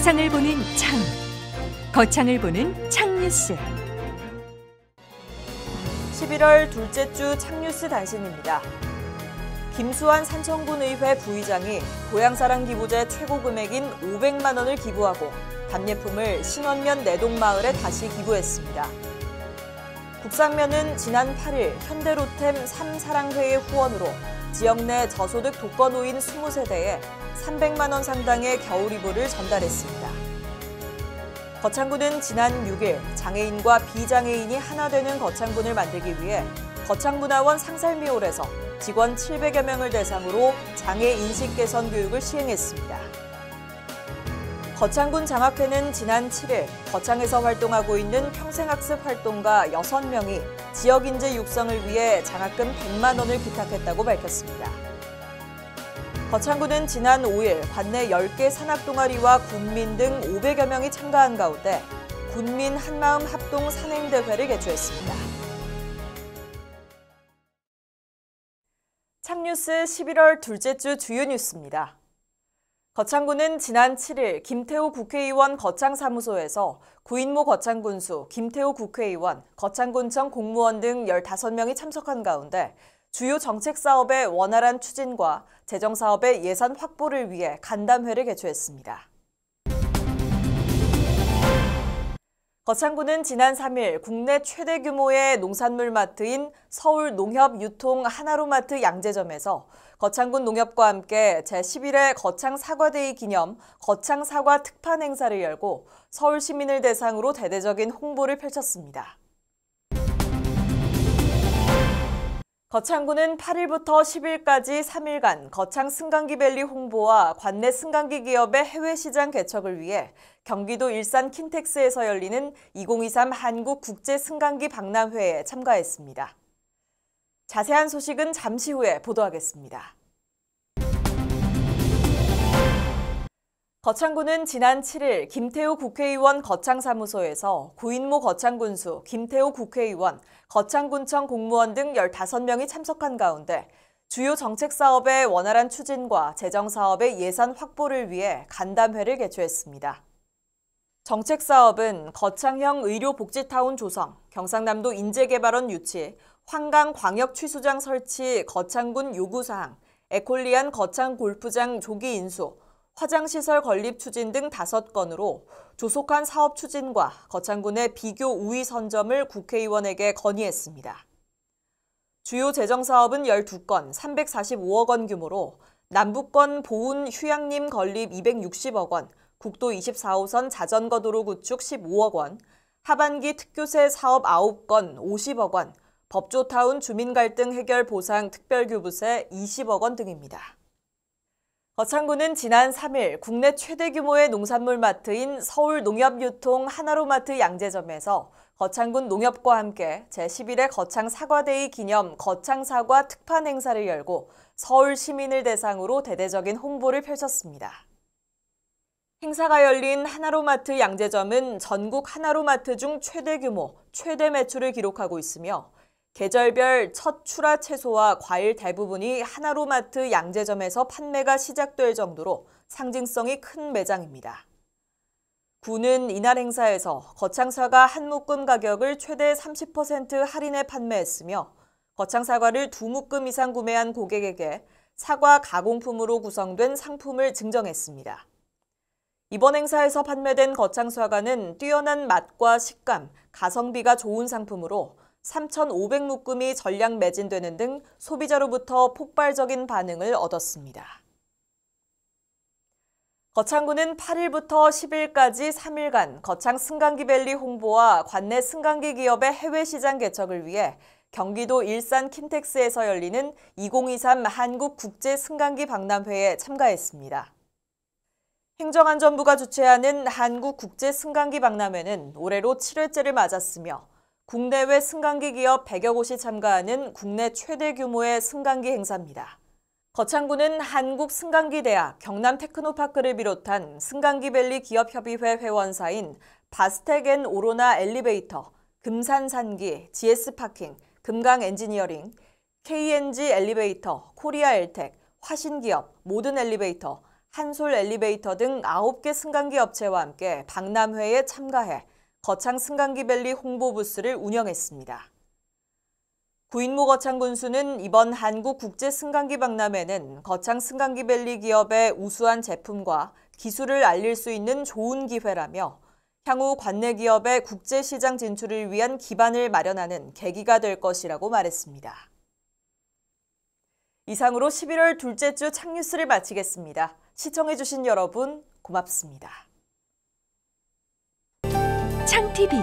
세상을 보는 창, 거창을 보는 창뉴스. 11월 둘째 주 창뉴스 단신입니다. 김수환 산청군의회 부의장이 고향사랑 기부제 최고 금액인 500만 원을 기부하고 답례품을 신원면 내동마을에 다시 기부했습니다. 국상면은 지난 8일 현대로템 3사랑회의 후원으로 지역 내 저소득 독거노인 20세대에 300만 원 상당의 겨울이불을 전달했습니다. 거창군은 지난 6일 장애인과 비장애인이 하나 되는 거창군을 만들기 위해 거창문화원 상살미홀에서 직원 700여 명을 대상으로 장애 인식 개선 교육을 시행했습니다. 거창군 장학회는 지난 7일 거창에서 활동하고 있는 평생학습 활동가 6명이 지역 인재 육성을 위해 장학금 100만 원을 기탁했다고 밝혔습니다. 거창군은 지난 5일 관내 10개 산악동아리와 군민 등 500여 명이 참가한 가운데 군민 한마음 합동 산행대회를 개최했습니다. 창뉴스 11월 둘째 주 주요 뉴스입니다. 거창군은 지난 7일 김태호 국회의원 거창사무소에서 구인모 거창군수, 김태호 국회의원, 거창군청 공무원 등 15명이 참석한 가운데 주요 정책사업의 원활한 추진과 재정사업의 예산 확보를 위해 간담회를 개최했습니다. 거창군은 지난 3일 국내 최대 규모의 농산물 마트인 서울농협유통 하나로마트 양재점에서 거창군 농협과 함께 제11회 거창사과데이 기념 거창사과 특판 행사를 열고 서울 시민을 대상으로 대대적인 홍보를 펼쳤습니다. 거창군은 8일부터 10일까지 3일간 거창 승강기밸리 홍보와 관내 승강기 기업의 해외 시장 개척을 위해 경기도 일산 킨텍스에서 열리는 2023 한국국제승강기 박람회에 참가했습니다. 자세한 소식은 잠시 후에 보도하겠습니다. 거창군은 지난 7일 김태호 국회의원 거창사무소에서 구인모 거창군수, 김태호 국회의원, 거창군청 공무원 등 15명이 참석한 가운데 주요 정책사업의 원활한 추진과 재정사업의 예산 확보를 위해 간담회를 개최했습니다. 정책사업은 거창형 의료복지타운 조성, 경상남도 인재개발원 유치, 환강광역취수장 설치 거창군 요구사항, 에콜리안 거창골프장 조기 인수, 화장시설 건립 추진 등 5건으로 조속한 사업 추진과 거창군의 비교 우위 선점을 국회의원에게 건의했습니다. 주요 재정사업은 12건, 345억 원 규모로 남북권 보훈 휴양림 건립 260억 원, 국도 24호선 자전거 도로 구축 15억 원, 하반기 특교세 사업 9건 50억 원, 법조타운 주민 갈등 해결 보상 특별교부세 20억 원 등입니다. 거창군은 지난 3일 국내 최대 규모의 농산물 마트인 서울농협유통 하나로마트 양재점에서 거창군 농협과 함께 제11회 거창사과데이 기념 거창사과 특판 행사를 열고 서울 시민을 대상으로 대대적인 홍보를 펼쳤습니다. 행사가 열린 하나로마트 양재점은 전국 하나로마트 중 최대 규모, 최대 매출을 기록하고 있으며 계절별 첫 출하 채소와 과일 대부분이 하나로마트 양재점에서 판매가 시작될 정도로 상징성이 큰 매장입니다. 군은 이날 행사에서 거창사과 한 묶음 가격을 최대 30% 할인해 판매했으며 거창사과를 2묶음 이상 구매한 고객에게 사과 가공품으로 구성된 상품을 증정했습니다. 이번 행사에서 판매된 거창사과는 뛰어난 맛과 식감, 가성비가 좋은 상품으로 3,500묶음이 전량 매진되는 등 소비자로부터 폭발적인 반응을 얻었습니다. 거창군은 8일부터 10일까지 3일간 거창 승강기밸리 홍보와 관내 승강기 기업의 해외 시장 개척을 위해 경기도 일산 킨텍스에서 열리는 2023 한국국제승강기 박람회에 참가했습니다. 행정안전부가 주최하는 한국국제승강기 박람회는 올해로 7회째를 맞았으며 국내외 승강기 기업 100여 곳이 참가하는 국내 최대 규모의 승강기 행사입니다. 거창군은 한국승강기대학, 경남테크노파크를 비롯한 승강기밸리 기업협의회 회원사인 바스텍 & 오로나 엘리베이터, 금산산기, GS파킹, 금강엔지니어링, KNG 엘리베이터, 코리아 엘텍, 화신기업, 모든 엘리베이터, 한솔 엘리베이터 등 9개 승강기 업체와 함께 박람회에 참가해 거창 승강기밸리 홍보 부스를 운영했습니다. 구인모 거창군수는 이번 한국국제승강기 박람회는 거창 승강기밸리 기업의 우수한 제품과 기술을 알릴 수 있는 좋은 기회라며 향후 관내 기업의 국제시장 진출을 위한 기반을 마련하는 계기가 될 것이라고 말했습니다. 이상으로 11월 둘째 주 창뉴스를 마치겠습니다. 시청해주신 여러분 고맙습니다. 창TV